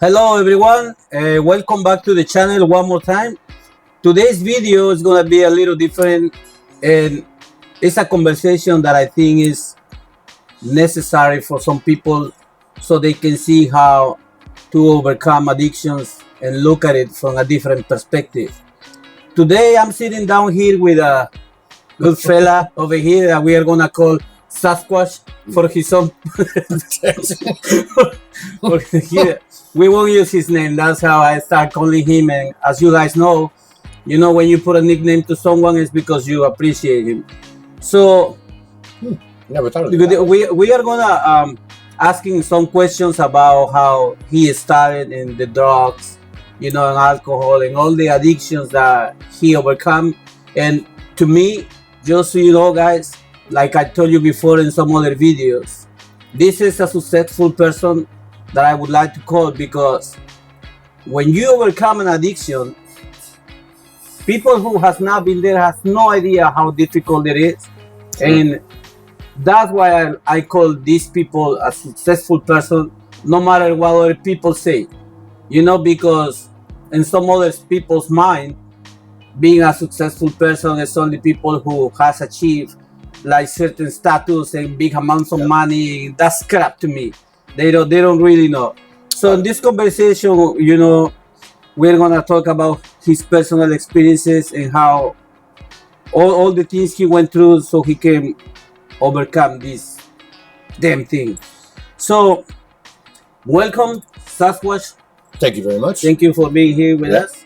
Hello everyone, welcome back to the channel one more time. Today's video is gonna be a little different, and it's a conversation that I think is necessary for some people so they can see how to overcome addictions and look at it from a different perspective. Today I'm sitting down here with a good fella over here that we are gonna call Sasquatch for his own we won't use his name. That's how I start calling him. And as you guys know, when you put a nickname to someone, it's because you appreciate him. So Never thought of that. we are gonna asking some questions about how he started in the drugs, and alcohol and all the addictions that he overcome. And to me, just so you know, guys, like I told you before in some other videos, this is a successful person that I would like to call, because when you overcome an addiction, people who has not been there has no idea how difficult it is. And that's why I call these people a successful person, no matter what other people say, because in some other people's mind, being a successful person is only people who has achieved like certain status and big amounts of money. That's crap to me. They don't really know. So in this conversation, we're gonna talk about his personal experiences and how all the things he went through so he can overcome this damn thing. So welcome, Sasquatch. Thank you very much. Thank you for being here with us.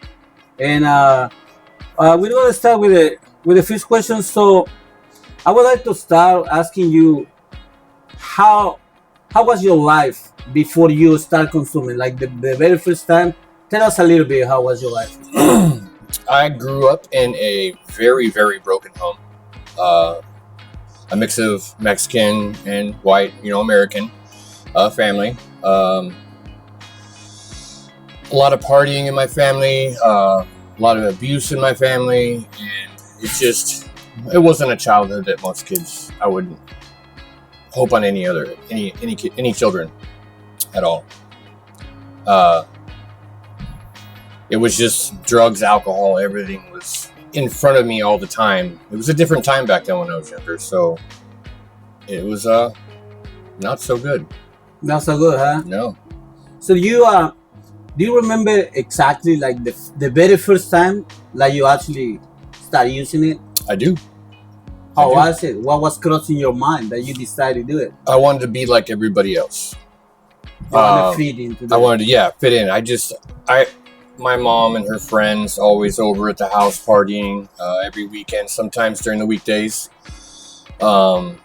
And we're gonna start with the first question. So I would like to start asking you, how was your life before you start consuming? Like the very first time, tell us a little bit, how was your life? I grew up in a very, very broken home. A mix of Mexican and white, American family. A lot of partying in my family, a lot of abuse in my family, and it wasn't a childhood that most kids, I wouldn't hope on any children at all. It was just drugs, alcohol, everything was in front of me all the time. It was a different time back then when I was younger, so it was not so good. Not so good, huh? No. So do you remember exactly like the very first time like you actually started using it? I do. How was it? What was crossing your mind that you decided to do it? I wanted to be like everybody else. You wanted to fit into that. I wanted to, fit in. My mom and her friends always over at the house partying every weekend, sometimes during the weekdays. The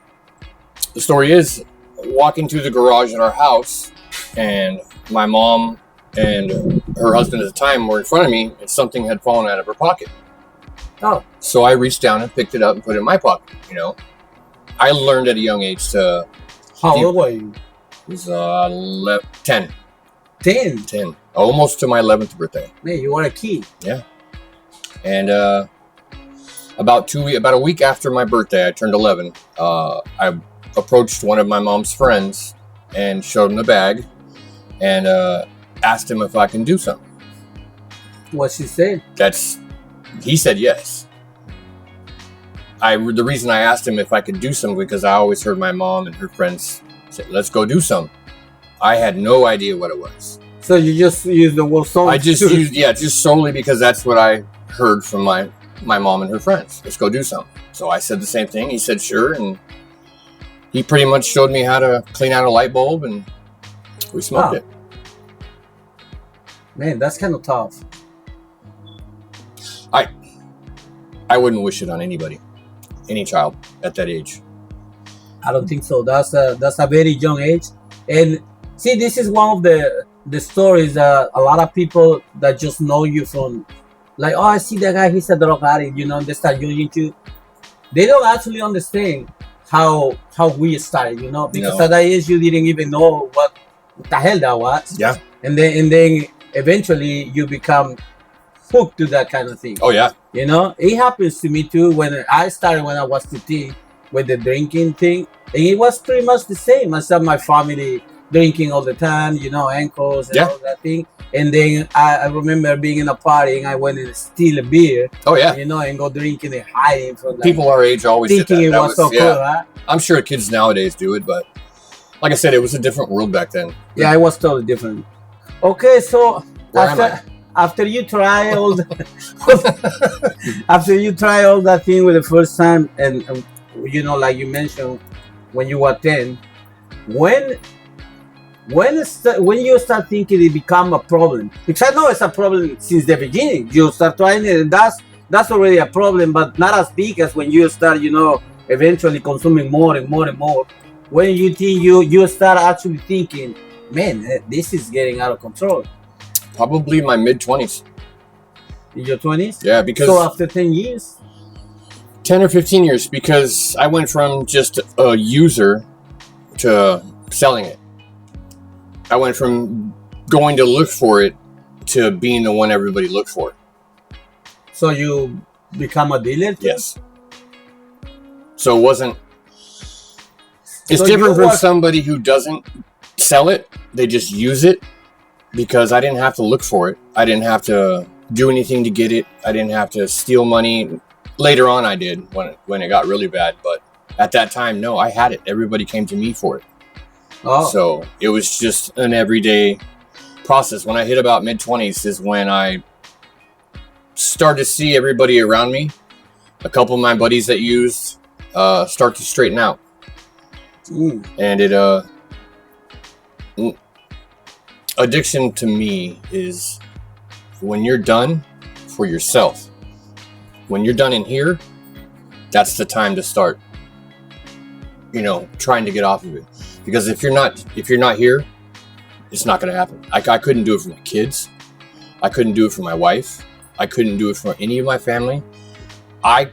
story is, walking through the garage in our house, and my mom and her husband at the time were in front of me, and something had fallen out of her pocket. Oh. So I reached down and picked it up and put it in my pocket, I learned at a young age to... How old were you? I was 10. 10? 10. Almost to my 11th birthday. Man, you were a kid. Yeah. And about a week after my birthday, I turned 11, I approached one of my mom's friends and showed him the bag and asked him if I can do something. What she said? He said yes. The reason I asked him if I could do something because I always heard my mom and her friends say, "Let's go do something." I had no idea what it was. So you just used the word solely? I just used, just solely because that's what I heard from my mom and her friends. Let's go do something. So I said the same thing. He said sure, and he pretty much showed me how to clean out a light bulb, and we smoked it. Man, that's kind of tough. I wouldn't wish it on anybody, any child at that age. I don't think so. That's a very young age. And see, this is one of the stories that a lot of people that just know you from, like, oh, I see that guy, he's a drug addict, they start using you. They don't actually understand how we started, because at that age you didn't even know what the hell that was. Yeah. And then eventually you become hooked to that kind of thing. Oh yeah. It happens to me too. When I started when I was 15 with the drinking thing, and it was pretty much the same. I said my family drinking all the time, ankles and Yeah. all that thing. And then I remember being in a party and I went and steal a beer, Oh yeah. and go drinking and hiding from People our age always did thinking that. it That was so yeah. cool, huh? I'm sure kids nowadays do it, but like I said, it was a different world back then. Yeah, it was totally different. Okay, so Where am I? after you try all the, after you try all that thing with the first time, and like you mentioned, when you were 10, when when you start thinking it become a problem, because I know it's a problem since the beginning. You start trying it, and that's already a problem, but not as big as when you start, eventually consuming more and more and more. When you think you start actually thinking, man, this is getting out of control. Probably my mid-20s. In your 20s? Yeah, because So after 10 years? 10 or 15 years, because I went from just a user to selling it. I went from going to look for it to being the one everybody looked for. So you become a dealer too? Yes. So it wasn't... It's So different you from were- somebody who doesn't sell it. They just use it, because I didn't have to look for it. I didn't have to do anything to get it. I didn't have to steal money. Later on I did when it got really bad, but at that time, no, I had it. Everybody came to me for it. Oh, So it was just an everyday process. When I hit about mid-20s is when I started to see everybody around me, a couple of my buddies that used, start to straighten out. mm. And it addiction to me is when you're done for yourself. When you're done in here, that's the time to start, trying to get off of it. Because if you're not here, it's not going to happen. I couldn't do it for my kids. I couldn't do it for my wife. I couldn't do it for any of my family. I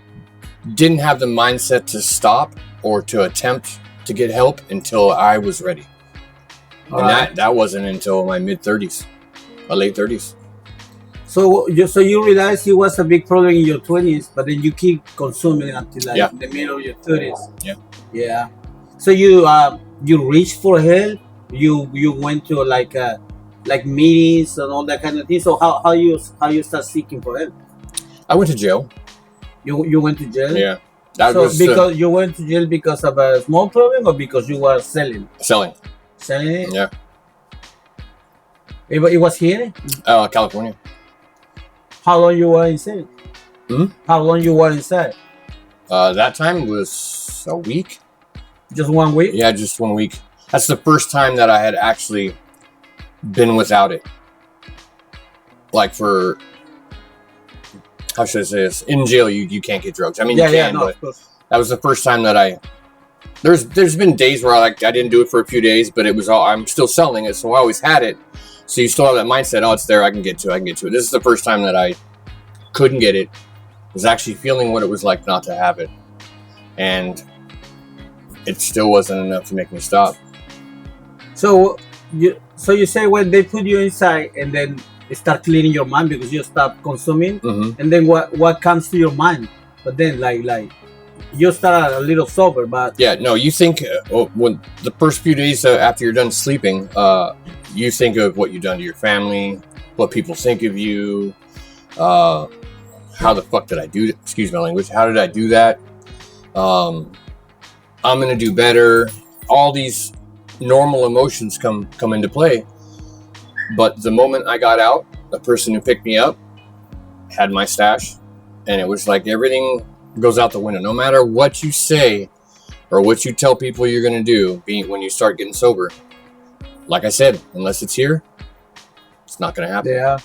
didn't have the mindset to stop or to attempt to get help until I was ready. All And right. that wasn't until my mid-30s, late 30s. So you realize it was a big problem in your 20s, but then you keep consuming until Yeah. the middle of your 30s. Yeah. Yeah. So you reached for help. You went to like meetings and all that kind of thing. So how you start seeking for help? I went to jail. You went to jail. Yeah. That So was because you went to jail because of a small problem or because you were selling selling. it? Yeah. It was here. California. How long you were inside? Hmm? How long you were inside? That time was a week. Just 1 week. Yeah, just 1 week. That's the first time that I had actually been without it. Like for, how should I say this? In jail, you can't get drugs. I mean, Yeah, you yeah, can, no, but of course. that was the first time that there's been days where I didn't do it for a few days, but it was all, I'm still selling it, so I always had it. So you still have that mindset, oh, it's there, I can get to it. This is the first time that I couldn't get it. Was actually feeling what it was like not to have it. And it still wasn't enough to make me stop. So you say when they put you inside and then they start cleaning your mind because you stop consuming, Mm-hmm. and then what comes to your mind? But then like you start a little sober, but Yeah, no, you think when the first few days after you're done sleeping, you think of what you've done to your family, what people think of you, how the fuck did I do that? Excuse my language. How did I do that? I'm gonna do better. All these normal emotions come into play. But the moment I got out, the person who picked me up had my stash, and it was like everything goes out the window. No matter what you say or what you tell people you're gonna do, when you start getting sober, like I said, unless it's here, it's not gonna happen. yeah.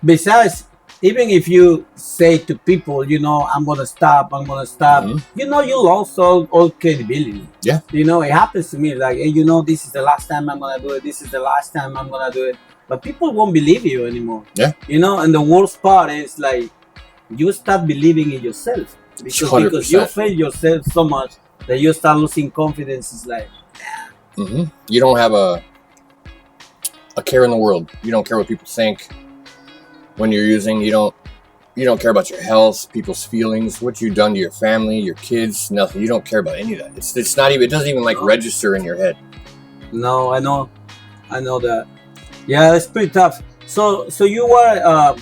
Besides, even if you say to people, I'm gonna stop, Mhm. you lost all credibility. Yeah. It happens to me. Like, hey, this is the last time I'm gonna do it. This is the last time I'm gonna do it. But people won't believe you anymore. Yeah. And the worst part is like you start believing in yourself because 100%. you fail yourself so much that you start losing confidence. It's like, Mm-hmm. You don't have a care in the world. You don't care what people think when you're using. You don't care about your health, people's feelings, what you've done to your family, your kids, nothing. You don't care about any of that. It's not even. It doesn't even register in your head. no, I know. I know that. Yeah, it's pretty tough. So you were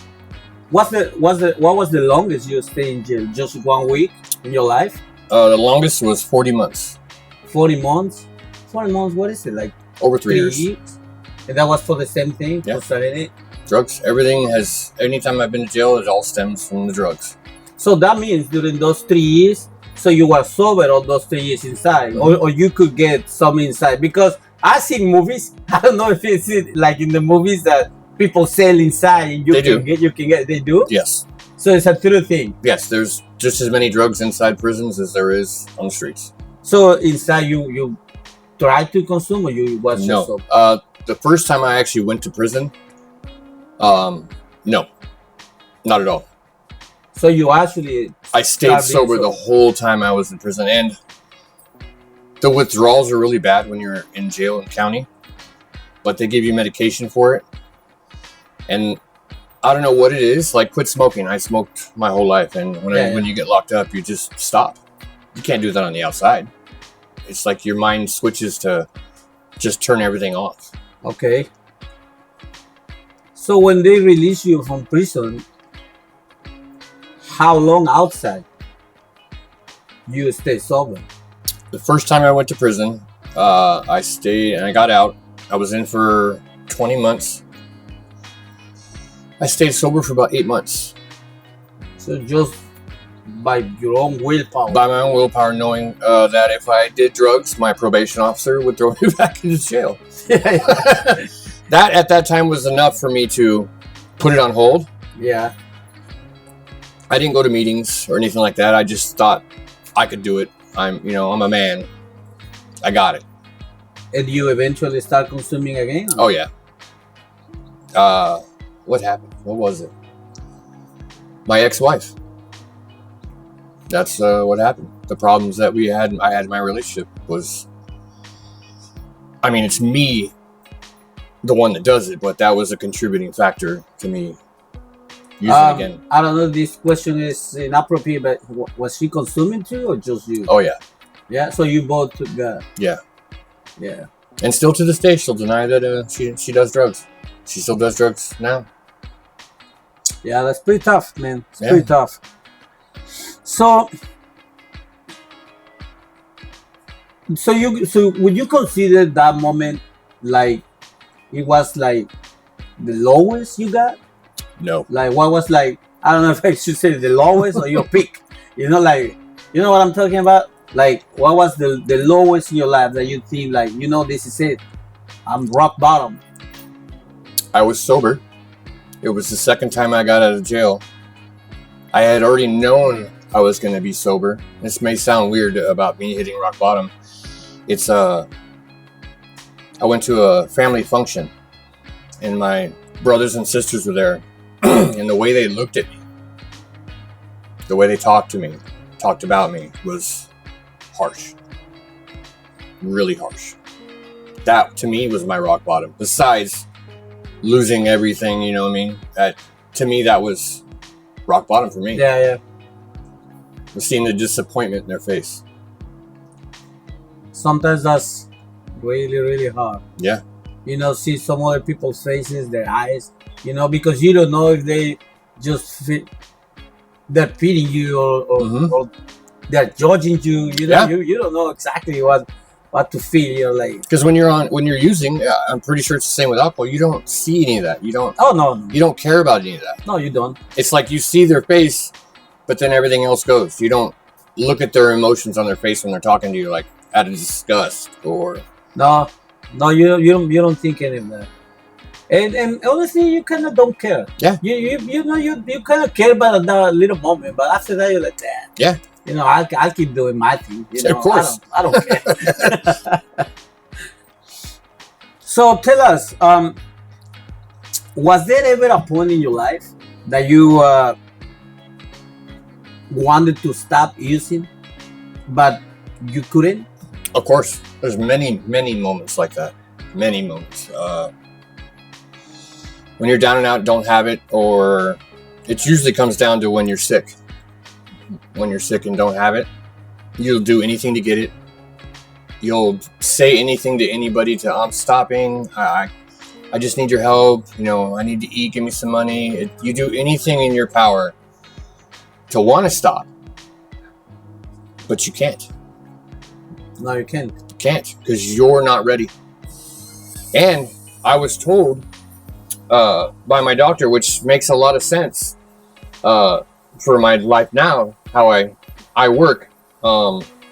what was the longest you stayed in jail? Just 1 week in your life? The longest was 40 months. 40 months. 40 months. What is it like? Over 3 years. Years? And that was for the same thing. Yeah. For selling it. Drugs. Everything has. Anytime I've been to jail, it all stems from the drugs. So that means during those 3 years, so you were sober all those 3 years inside, or you could get some inside. Because I see movies. I don't know if it's like in the movies that people sell inside and They do. you can get. They do. Yes. So it's a true thing. Yes. There's just as many drugs inside prisons as there is on the streets. So inside you try to consume, or you was just No. sober? The first time I actually went to prison, no, not at all. So you actually I stayed Start being sober the sober. whole time I was in prison, and the withdrawals are really bad when you're in jail in county, but they give you medication for it. And I don't know what it is. Like, quit smoking. I smoked my whole life, and when you get locked up, you just stop. You can't do that on the outside. It's like your mind switches to just turn everything off. okay. So when they release you from prison, how long outside you stay sober? The first time I went to prison, I stayed and I got out. I was in for 20 months. I stayed sober for about 8 months. So just by your own willpower. By my own willpower, knowing that if I did drugs, my probation officer would throw me back into jail. That at that time was enough for me to put it on hold. Yeah. I didn't go to meetings or anything like that. I just thought I could do it. I'm a man. I got it. And you eventually start consuming again? Oh yeah. What happened? What was it? My ex-wife. That's what happened. The problems that I had in my relationship was, I mean, it's me, the one that does it, but that was a contributing factor to me using it again. I don't know if this question is inappropriate, but was she consuming too, or just you? Oh yeah. Yeah. So you both got. Yeah. Yeah. And still to this day, she'll deny that she does drugs. She still does drugs now. Yeah, that's pretty tough, man. It's Yeah. pretty tough. So would you consider that moment like it was like the lowest you got? No. Like what was like, I don't know if I should say the lowest or your peak. Like you know what I'm talking about? Like what was the lowest in your life that you think like, this is it. I'm rock bottom. I was sober. It was the second time I got out of jail. I had already known I was going to be sober. This may sound weird about me hitting rock bottom. It's I went to a family function, and my brothers and sisters were there, and the way they looked at me, the way they talked about me was harsh. Really harsh. That to me was my rock bottom. Besides losing everything, you know what I mean? To me, that was rock bottom for me. Yeah. Seeing the disappointment in their face. Sometimes that's really, really hard. Yeah. See some other people's faces, their eyes, because you don't know if they just they're feeding you or they're judging you. You don't know exactly what to feel. Like, because when you're using, I'm pretty sure it's the same with alcohol. You don't see any of that. You don't. Oh no. You don't care about any of that. No, you don't. It's like you see their face, but then everything else goes. You don't look at their emotions on their face when they're talking to you, like out of disgust or. No, you don't think any of that. And honestly, you kind of don't care. Yeah. You kind of care about that little moment, but after that, you're like, yeah. I'll keep doing my thing. Of course. I don't care. So tell us, was there ever a point in your life that you wanted to stop using, but you couldn't? Of course. There's many, many moments like that. Many moments. When you're down and out, don't have it, or it usually comes down to when you're sick. When you're sick and don't have it, you'll do anything to get it. You'll say anything to anybody to I'm stopping. I just need your help. I need to eat. Give me some money. You do anything in your power to want to stop, but you can't. No, you can't. You can't because you're not ready. And I was told by my doctor, which makes a lot of sense for my life now, how I work.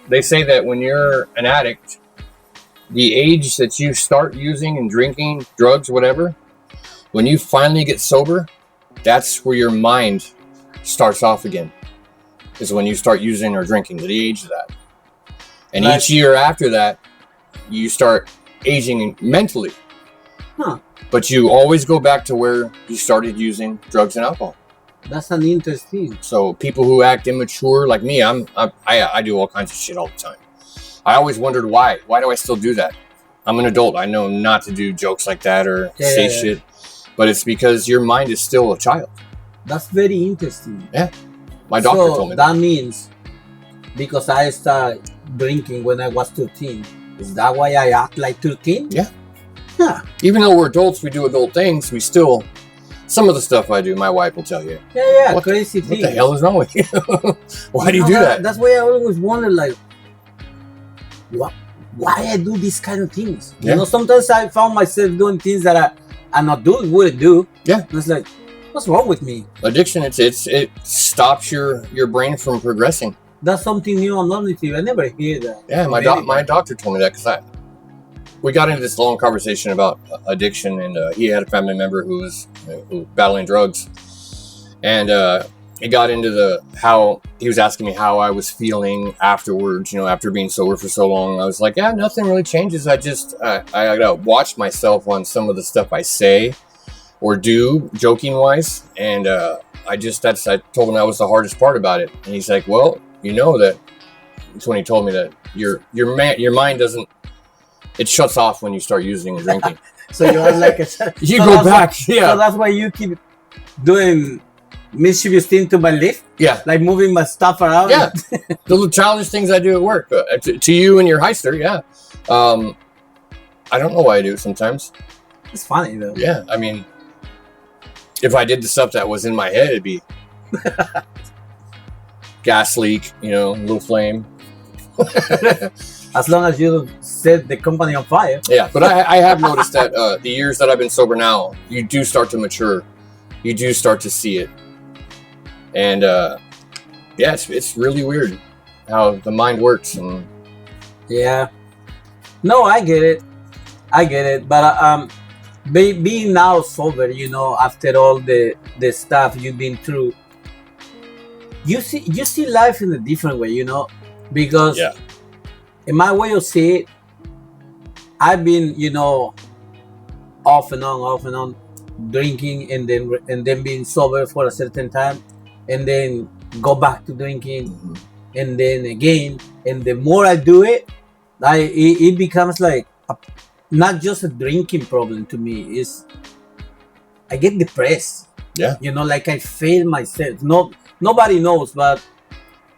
They say that when you're an addict, the age that you start using and drinking drugs, whatever, when you finally get sober, that's where your mind starts off again, is when you start using or drinking, the age of that. And each year after that, you start aging mentally. Huh. But you always go back to where you started using drugs and alcohol. That's an interesting. So people who act immature, like me, I do all kinds of shit all the time. I always wondered why. Why do I still do that? I'm an adult. I know not to do jokes like that or say shit. But it's because your mind is still a child. That's very interesting. Yeah. My doctor told me that. That means because I started drinking when I was 13. Is that why I act like 13? Yeah. Yeah. Even though we're adults, we do adult things. We still... Some of the stuff I do, my wife will tell you. Yeah, crazy things. What the hell is wrong with you? Why do you do that? That's why I always wonder, like, why I do these kind of things. Yeah. Sometimes I found myself doing things that I'm not doing, wouldn't do. Yeah. And it's like, what's wrong with me? Addiction, it stops your brain from progressing. That's something new and novelty. I never hear that. Yeah, my doctor told me that because we got into this long conversation about addiction, and he had a family member who was battling drugs, and he got into how he was asking me how I was feeling afterwards, after being sober for so long. I was like, yeah, nothing really changes. I just I gotta watch myself on some of the stuff I say or do, joking wise, and I told him that was the hardest part about it, and he's like, well, that's when he told me that your mind doesn't. It shuts off when you start using and drinking. So you are like you go back. Yeah. So that's why you keep doing mischievous things to my lift. Yeah. Like moving my stuff around. Yeah. The little childish things I do at work. To you and your heister, yeah. I don't know why I do it sometimes. It's funny though. Yeah. I mean, if I did the stuff that was in my head, it'd be gas leak, little flame. As long as you set the company on fire. Yeah, but I have noticed that the years that I've been sober now, you do start to mature. You do start to see it. And it's really weird how the mind works. And yeah. No, I get it. But being now sober, after all the stuff you've been through, you see life in a different way, because in my way of seeing it, I've been, off and on drinking and then being sober for a certain time and then go back to drinking and then again. And the more I do it, it becomes like not just a drinking problem to me. I get depressed. Yeah. Like I fail myself. Nobody knows, but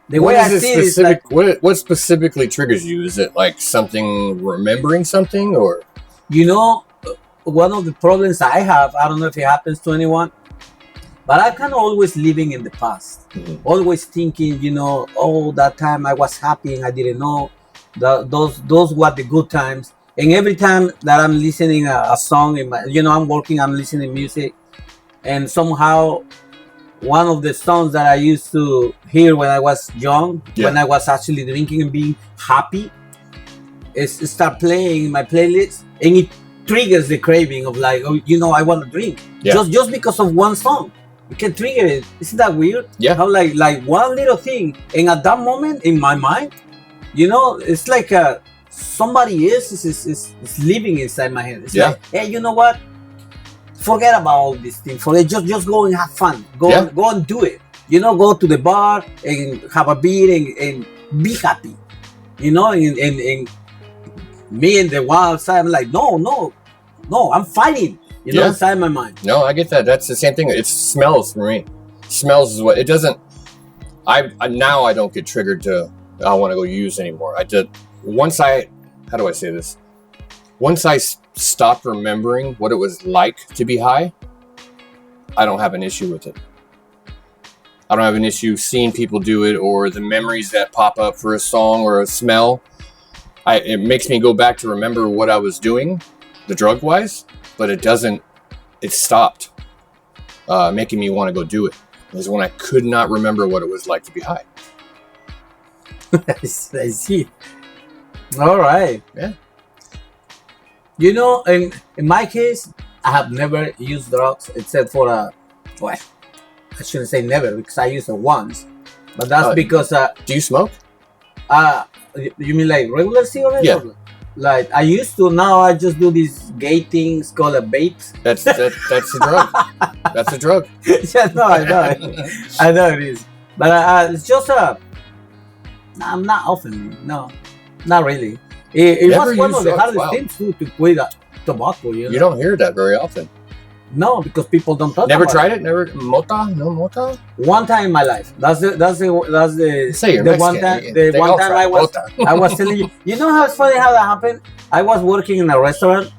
the way I see it is like, what specifically triggers you? Is it like something, remembering something, or? One of the problems I have, I don't know if it happens to anyone, but I kind of always living in the past. Mm-hmm. Always thinking, that time I was happy and I didn't know. Those were the good times. And every time that I'm listening a song, I'm working, I'm listening music, and somehow one of the songs that I used to hear when I was young, when I was actually drinking and being happy, is start playing in my playlist, and it triggers the craving of like, I want to drink. Yeah. Just because of one song, it can trigger it. Isn't that weird? Yeah. How like one little thing, and at that moment in my mind, it's like somebody else is living inside my head. It's like, hey, you know what? Forget about all these things. Just go and have fun. Go and do it. Go to the bar and have a beer and be happy. And me and the one outside, I'm like, no, I'm fighting. Inside my mind. No, I get that. That's the same thing. It smells for me. Smells is what it doesn't. Now I don't get triggered to I want to go use anymore. How do I say this? once I stopped remembering what it was like to be high, I don't have an issue with it. I don't have an issue seeing people do it, or the memories that pop up for a song or a smell. It makes me go back to remember what I was doing, the drug wise, but it doesn't. It stopped making me want to go do it. It was when I could not remember what it was like to be high. I see. All right. Yeah. You know, in my case, I have never used drugs except for well, I shouldn't say never because I used it once, but that's because Do you smoke? you mean like regular cigarettes? Yeah. Like I used to. Now I just do these gay things called a vapes. That's a drug. That's a drug. Yeah, no, I know. I know it is, but it's just I'm not often. No, not really. It Never was one used of the drugs, hardest wow. things to quit tobacco. You know? You don't hear that very often. No, because people don't talk. Never about tried it. Never mota. No mota. One time in my life. That's the Say you're the one Mexican. time the They one all time try I was mota. I was telling you. You know how it's funny how that happened? I was working in a restaurant,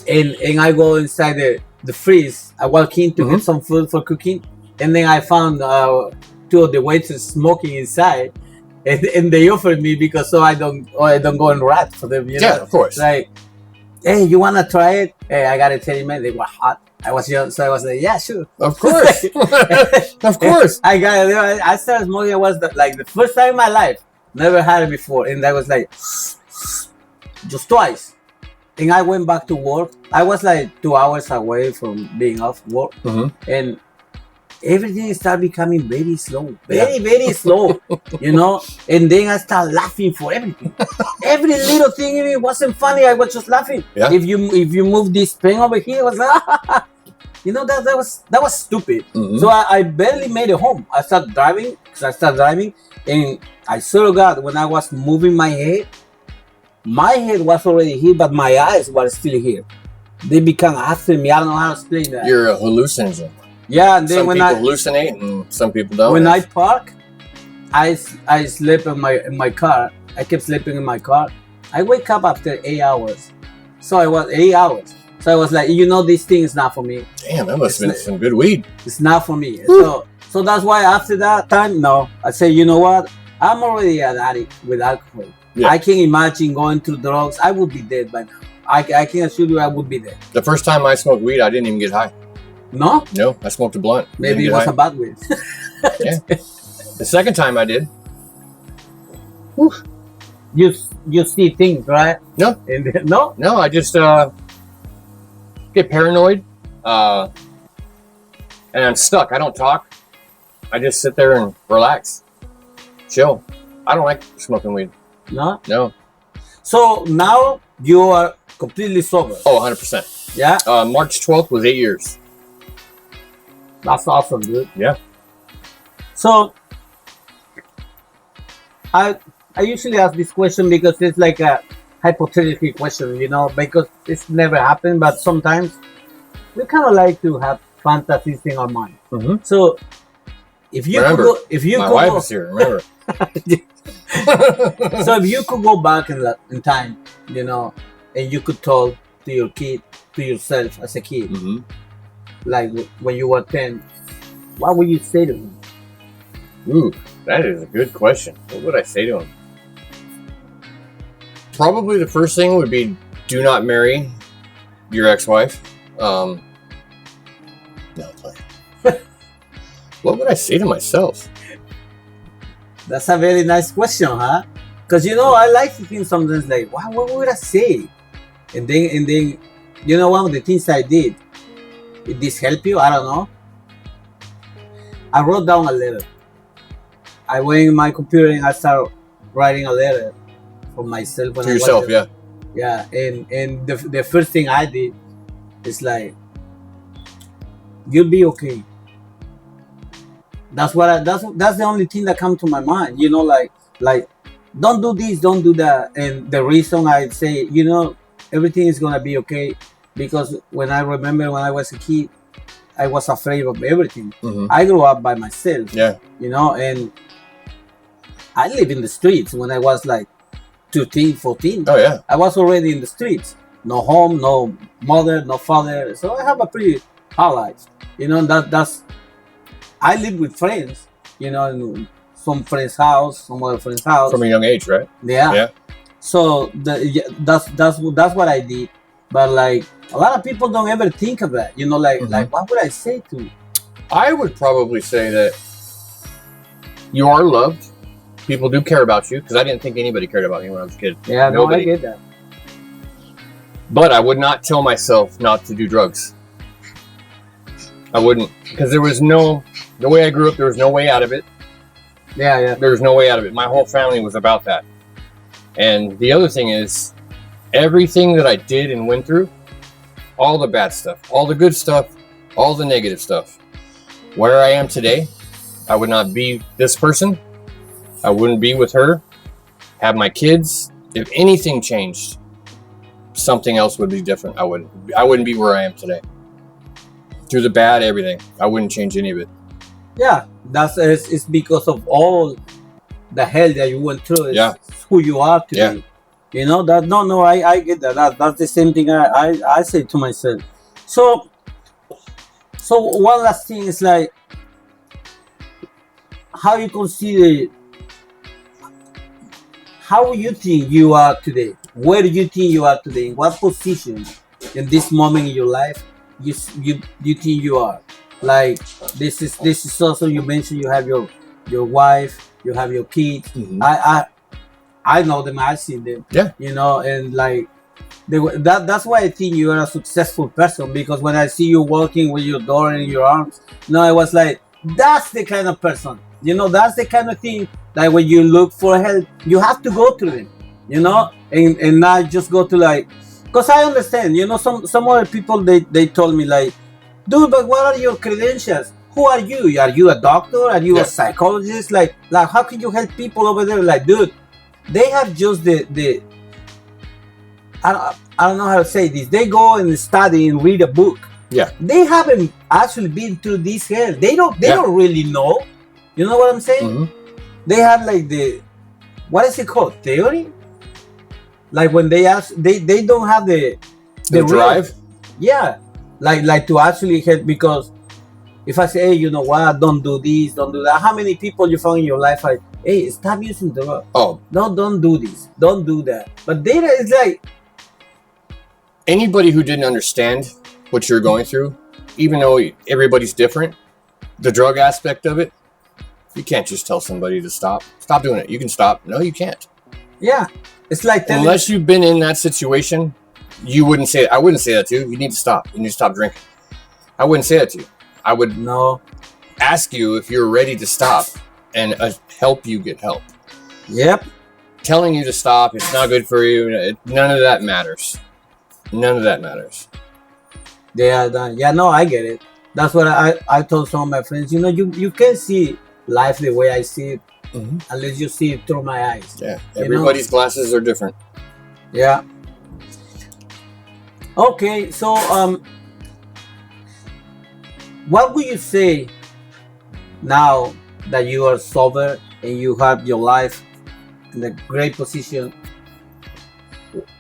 and I go inside the freeze. I walk in to get some food for cooking, and then I found two of the waiters smoking inside, and they offered me because so I don't go and rat for them. You know? Yeah, of course. Like, hey, you wanna try it? Hey, I gotta tell you, man, they were hot. I was young, so I was like, yeah, sure. Of course. Of course. I got it. I started smoking. It was like the first time in my life. Never had it before, and I was like, just twice. And I went back to work. I was like 2 hours away from being off work, and everything started becoming very slow, very slow, you know. And then I started laughing for everything. Every little thing, if it wasn't funny, I was just laughing. Yeah. If you move this pen over here, it was like, you know, that was stupid. So I barely made it home. I started driving, and I swear to God, when I was moving my head was already here, but my eyes were still here. They become after me. I don't know how to explain that. You're a hallucinogen. Yeah, and then Some when people I hallucinate and some people don't. when I park, I sleep in my car. I kept sleeping in my car. I wake up after 8 hours. So I was 8 hours. So I was like, you know, this thing is not for me. Damn, that must have been some good weed. It's not for me. So that's why after that time, no, I say, you know what? I'm already an addict with alcohol. Yeah. I can't imagine going through drugs. I would be dead by now. I can assure you I would be dead. The first time I smoked weed, I didn't even get high. No? No, I smoked a blunt. Maybe it Didn't was get a bad way. high. Yeah. The second time I did. You see things, right? No. No? No, I just get paranoid. And I'm stuck. I don't talk. I just sit there and relax. Chill. I don't like smoking weed. No? No. So now you are completely sober. Oh, 100%. Yeah? March 12th was 8 years. That's awesome, dude. Yeah. So I usually ask this question because it's like a hypothetical question, you know, because it's never happened, but sometimes we kind of like to have fantasies in our mind. So if you My wife is here. Remember. So if you could go back in time, you know, and you could talk to your kid, to yourself as a kid, like when you were 10, what would you say to him? Ooh, that is a good question. What would I say to him? Probably the first thing would be do not marry your ex-wife. No, play. What would I say to myself? That's a very nice question, huh? Because you know, I like to think sometimes like, wow, what would I say? And then, you know, one of the things I did. Did this help you? I don't know. I wrote down a letter. I went in my computer and I started writing a letter for myself. To yourself, yeah. Yeah, and the first thing I did is like, you'll be okay. That's the only thing that comes to my mind. You know, like don't do this, don't do that. And the reason I say, you know, everything is gonna be okay, because when I remember when I was a kid, I was afraid of everything. I grew up by myself. Yeah. You know, and I lived in the streets when I was like 13, 14. Oh yeah. I was already in the streets. no home, no mother, no father. So I have a pretty hard life. That's I live with friends. In some friend's house, some other friend's house. From a young age, right? Yeah. Yeah. So that's what I did. But like a lot of people don't ever think of that. Like what would I say to? I would probably say that you are loved. People do care about you, because I didn't think anybody cared about me when I was a kid. Yeah, Nobody. No, I get that. But I would not tell myself not to do drugs. I wouldn't, because there was the way I grew up, there was no way out of it. Yeah. There was no way out of it. My whole family was about that. And the other thing is, everything that I did and went through, all the bad stuff, all the good stuff, all the negative stuff, where I am today, I would not be this person. I wouldn't be with her, have my kids. If anything changed, something else would be different. I wouldn't be where I am today. Through the bad, everything. I wouldn't change any of it. Yeah, it's because of all the hell that you went through. It's who you are today. Yeah. That. No, I get that. That's the same thing I say to myself. So one last thing is like, how you consider, how you think you are today? Where do you think you are today? In what position in this moment in your life you think you are? Like this is also, you mentioned you have your wife, you have your kids. Mm-hmm. I know them, I see them. Yeah. And like that's why I think you are a successful person, because when I see you walking with your daughter in your arms, I was like, that's the kind of person. That's the kind of thing, like when you look for help, you have to go to them, and not just go to like, because I understand, some other people, they told me like, dude, but what are your credentials? Who are you? Are you a doctor? Are you a psychologist? Like how can you help people over there? Like, dude, they have just the I don't know how to say this. They go and study and read a book. Yeah. They haven't actually been through this hell. They don't really know. You know what I'm saying? Mm-hmm. They have like what is it called? Theory? Like when they don't have the drive. Yeah. Like to actually help, because if I say, hey, you know what, don't do this, don't do that. How many people you found in your life like, hey, stop using drugs. Oh. No, don't do this. Don't do that. But data is like, anybody who didn't understand what you're going through, even though everybody's different, the drug aspect of it, you can't just tell somebody to stop doing it. You can stop. No, you can't. Yeah. It's like unless you've been in that situation, you wouldn't say it. I wouldn't say that to you. You need to stop. You need to stop drinking. I wouldn't say that to you. I would ask you if you're ready to stop and help you get help. Yep. Telling you to stop, it's not good for you. None of that matters. None of that matters. Yeah, no, I get it. That's what I told some of my friends. You can't see life the way I see it, unless you see it through my eyes. Yeah, everybody's glasses are different. Yeah. Okay, so what would you say now that you are sober and you have your life in a great position?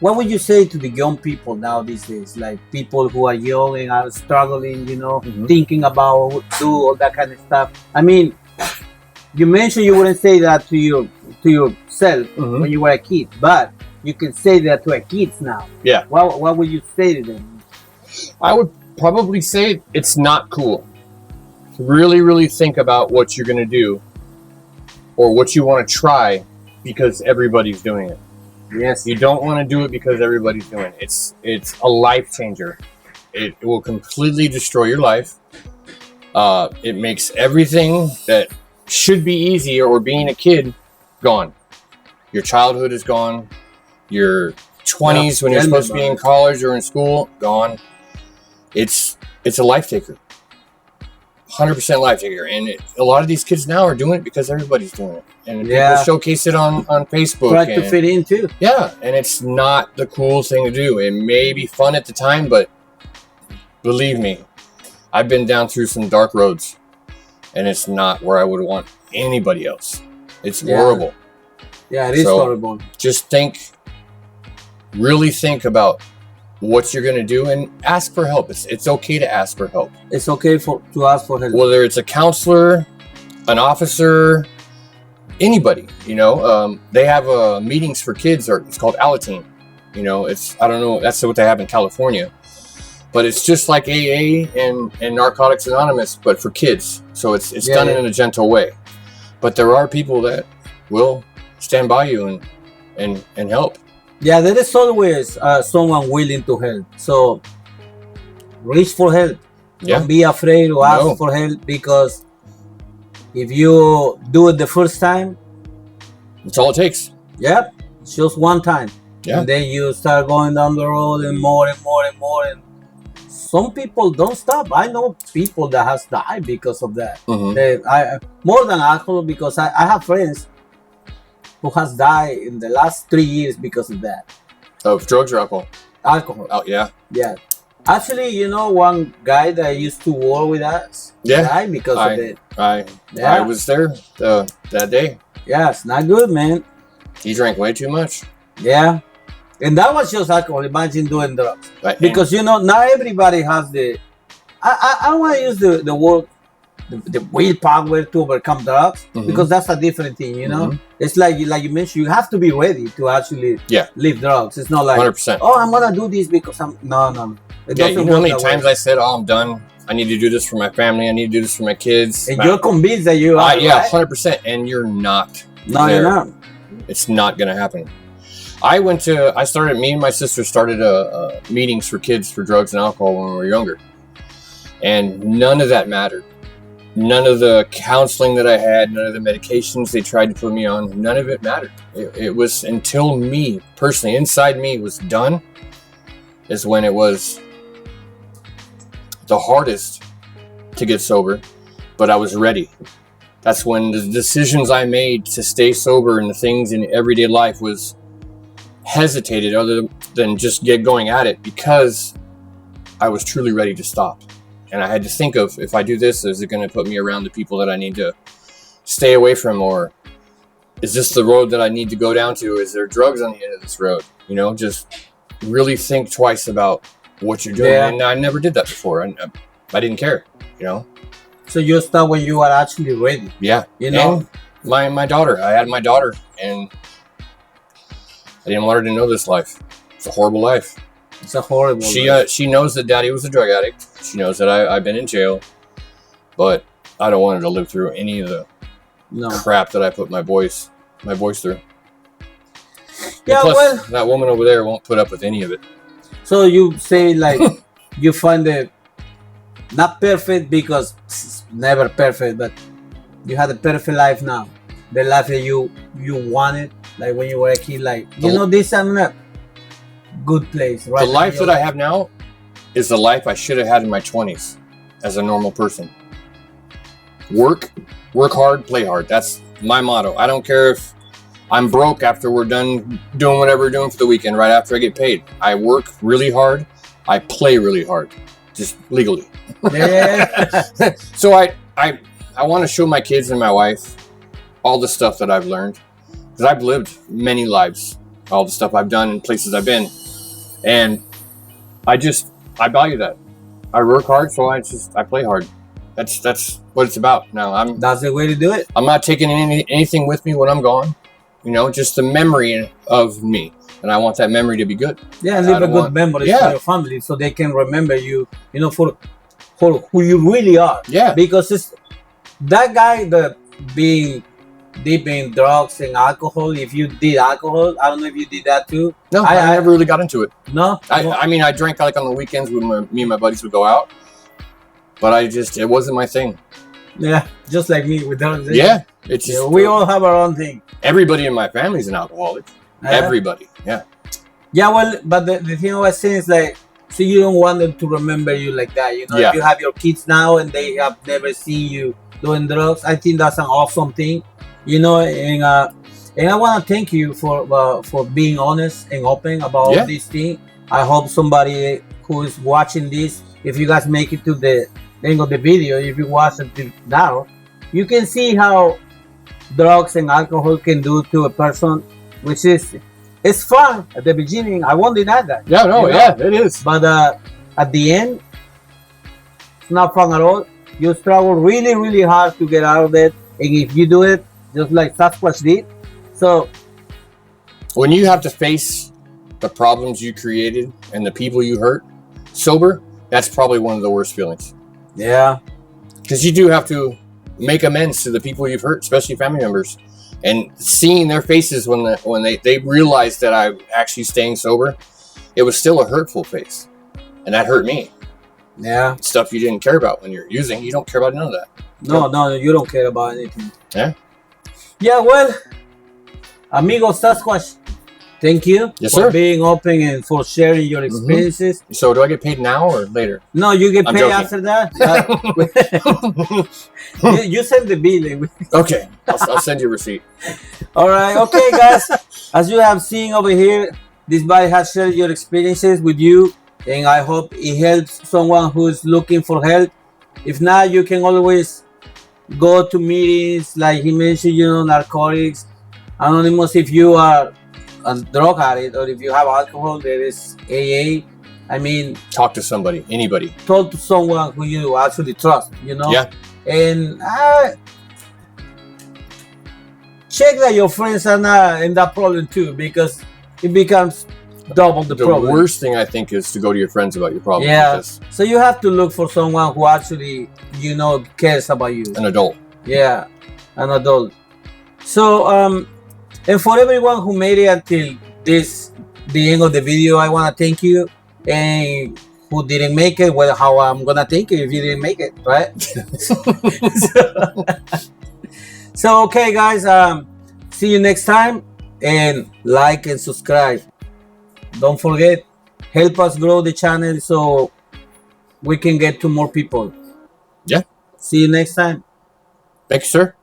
What would you say to the young people now these days? Like people who are young and are struggling, thinking about do all that kind of stuff. I mean, you mentioned you wouldn't say that to yourself when you were a kid, but you can say that to our kids now. Yeah. What would you say to them? I would probably say it's not cool. Really, really think about what you're going to do or what you want to try because everybody's doing it. Yes. You don't want to do it because everybody's doing it. It's a life changer. It will completely destroy your life. It makes everything that should be easy or being a kid gone. Your childhood is gone. Your 20s when you're supposed to be in college or in school, gone. It's a life taker. 100% life taker. And a lot of these kids now are doing it because everybody's doing it. And people showcase it on Facebook. Try to fit in too. Yeah, and it's not the cool thing to do. It may be fun at the time, but believe me, I've been down through some dark roads, and it's not where I would want anybody else. It's horrible. Yeah, it is horrible. Just really think about what you're going to do, and ask for help. It's okay to ask for help. It's okay to ask for help. Whether it's a counselor, an officer, anybody, they have meetings for kids, or it's called Alateen. I don't know, that's what they have in California. But it's just like AA and Narcotics Anonymous, but for kids. So it's done in a gentle way. But there are people that will stand by you and help. Yeah, there is always someone willing to help. So reach for help. Yeah. Don't be afraid to ask for help, because if you do it the first time, that's all it takes. Yep, it's just one time. Yeah. And then you start going down the road and more and more and more. And some people don't stop. I know people that has died because of that. Mm-hmm. More than alcohol, because I have friends who has died in the last 3 years because of that. Of drugs or alcohol? Alcohol. Oh, yeah. Yeah. Actually, one guy that used to work with us died because of it. I was there that day. Yeah, it's not good, man. He drank way too much. Yeah. And that was just alcohol. Imagine doing drugs. Right. Because, not everybody has the... I don't want to use the word, the willpower to overcome drugs, because that's a different thing, It's like you mentioned, you have to be ready to actually leave drugs. It's not like, 100%. Oh, I'm going to do this because I'm... No. It doesn't how work many that times way. I said, I'm done. I need to do this for my family. I need to do this for my kids. And you're convinced that you are, yeah, right? 100%. And you're not. No, there. you're not. It's not going to happen. Me and my sister started meetings for kids for drugs and alcohol when we were younger. And none of that mattered. None of the counseling that I had, none of the medications they tried to put me on, none of it mattered. It was until me, personally, inside me was done, is when it was the hardest to get sober, but I was ready. That's when the decisions I made to stay sober and the things in everyday life was hesitated, other than just going at it, because I was truly ready to stop. And I had to think of, if I do this, is it going to put me around the people that I need to stay away from? Or is this the road that I need to go down to? Is there drugs on the end of this road? Just really think twice about what you're doing. Yeah. And I never did that before. I didn't care, So you start when you are actually ready. Yeah. And my daughter, I had my daughter, and I didn't want her to know this life. It's a horrible life. It's a horrible life. She knows that Daddy was a drug addict. She knows that I've been in jail, but I don't want her to live through any of the crap that I put my boys through. Yeah, plus, that woman over there won't put up with any of it. So you say, like, you find it not perfect, because it's never perfect, but you had a perfect life now. The life that you wanted, like when you were a kid, like, this I'm in a good place, right? The life that I have now is the life I should have had in my 20s as a normal person. Work hard, play hard. That's my motto. I don't care if I'm broke after we're done doing whatever we're doing for the weekend, right after I get paid. I work really hard. I play really hard, just legally. Yeah. So I want to show my kids and my wife all the stuff that I've learned, because I've lived many lives, all the stuff I've done and places I've been, and I value that. I work hard, so I play hard. That's what it's about. Now that's the way to do it. I'm not taking anything with me when I'm gone. Just the memory of me, and I want that memory to be good. Yeah, and leave a good memory for your family, so they can remember you. For who you really are. Yeah. Because it's that guy that being deep in drugs and alcohol. If you did alcohol, I don't know if you did that too. No, I never really got into it. No. I drank like on the weekends when me and my buddies would go out, but it wasn't my thing. Yeah, just like me with drugs. Yeah, it's just, we all have our own thing. Everybody in my family's an alcoholic. Everybody. Yeah. Yeah, well, but the thing I was saying is, like, so you don't want them to remember you like that, If you have your kids now and they have never seen you doing drugs, I think that's an awesome thing, and I want to thank you for being honest and open about all these things. I hope somebody who is watching this, if you guys make it to the end of the video, if you watch it now, you can see how drugs and alcohol can do to a person, which is it's fun at the beginning. I won't deny that. Yeah, no, You know? yeah, it is. But at the end, it's not fun at all. You struggle really, really hard to get out of it. And if you do it, just like Sasquatch did. So, When you have to face the problems you created and the people you hurt sober, that's probably one of the worst feelings. yeah. Because you do have to make amends to the people you've hurt, especially family members. And seeing their faces when they realized that I'm actually staying sober, it was still a hurtful face. And that hurt me. Yeah. Stuff you didn't care about when you're using, you don't care about none of that. No, you don't care about anything. Yeah. Yeah, well, amigo Sasquatch, thank you Yes, for sir. being open and for sharing your experiences. So do I get paid now or later? No, you get I'm paid joking. after that. You send the bill. Okay, I'll send you a receipt. All right, okay, guys. As you have seen over here, this guy has shared your experiences with you, and I hope it helps someone who is looking for help. If not, you can always go to meetings, like he mentioned, narcotics, anonymous. If you are a drug addict or if you have alcohol, there is AA. I mean, Talk to somebody, anybody. talk to someone who you actually trust. Yeah. And check that your friends are not in that problem too, because it becomes double the The problem. worst thing I think is to go to your friends about your problem. Yeah. Because So you have to look for someone who actually, cares about you. an adult. Yeah, an adult. So, and for everyone who made it until the end of the video, I want to thank you. And who didn't make it, well, how I'm gonna thank you if you didn't make it, right? So okay, guys. See you next time, and like and subscribe. Don't forget, help us grow the channel so we can get to more people. Yeah. See you next time. Thank you, sir.